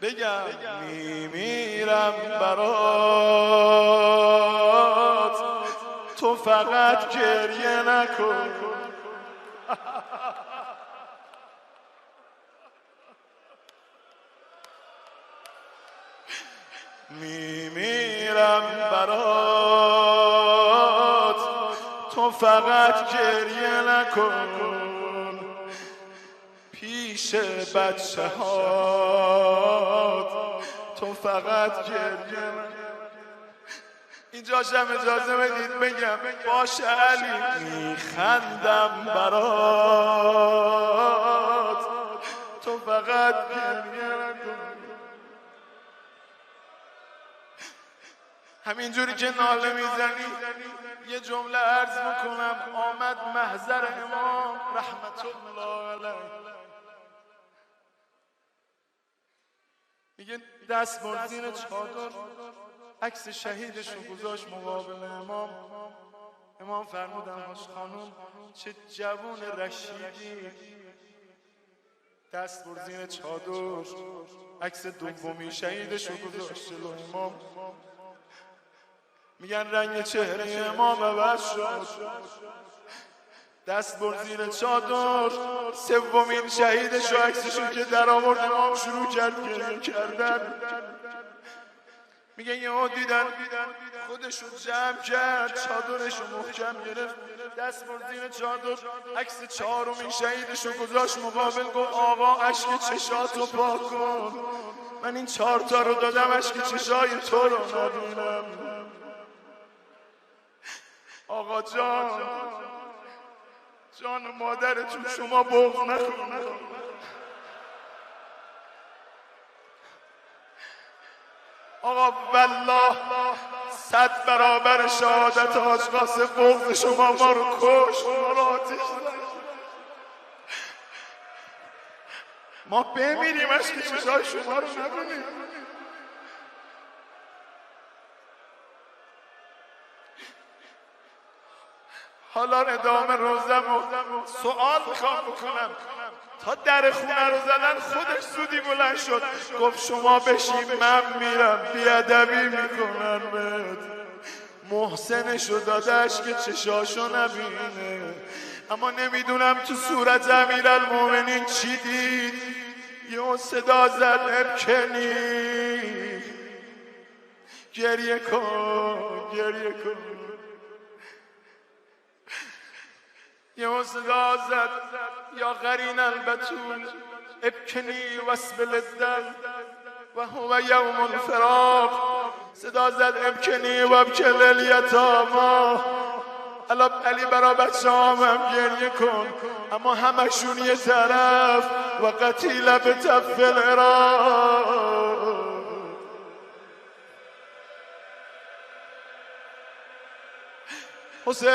بگم میمیرم برات، تو فقط گریه نکن. میمیرم برات، تو فقط گریه نکن. پیش بچه هات تو فقط گریه نکن. اینجاشم اجازه بدید بگم باشه علی میخندم برات، تو فقط گریه نکن. همینجوری که ناله میزنی یه جمله عرض میکنم. آمد محضر امام رحمت الله علیه، میگه دست برد زیر چادر، عکس شهیدشو گذاشت مقابل امام. امام فرمودن هاش خانوم چه جوون رشیدی. دست برد زیر چادر، عکس دومی شهیدشو گذاشت جلو امام. میگن رنگ چهره امام عوض شد. دست برد زیر چادر، سومین شهیدشو عکسشو که در آورد امام شروع کرد گریه کردن. میگن یهو دیدن خودشو جمع کرد، چادرشو محکم گرفت، دست برد زیر چادر، عکس چهارمین شهیدشو گذاشت مقابل. گفت آقا اشک چشاتو پاک کن، من این 4 تا رو دادم اشک چشای تو رو نبینم. آقا جان مادرتون شما بغض نکنه. آقا والله 100 برابر شهادت حاج قاسم بغض شما ما رو کش، ما رو آتش زد. ما بمیریم اشک چشای شما رو نبینیم. حالا ادامه روزم و سوال میخوام بکنم. تا در خونه رو زدن خودش زودی بلند شد گفت شما بشین من میرم، بیادبی میکنن بهت. محسنشو دادش که چشاشو نبینه. اما نمیدونم تو صورت امیرالمومنین چی دید. یه صدا زد ابکنی، گریه کن گریه کن. یه صدا زد یا قرین البتول ابکنی واسبل الدم و هو یوم الفراق. صدا زد ابکنی و ابکل الیتاما. علی برا بچه هم گریه کن، اما همشون یه طرف و قتیل به تف العراق. حسین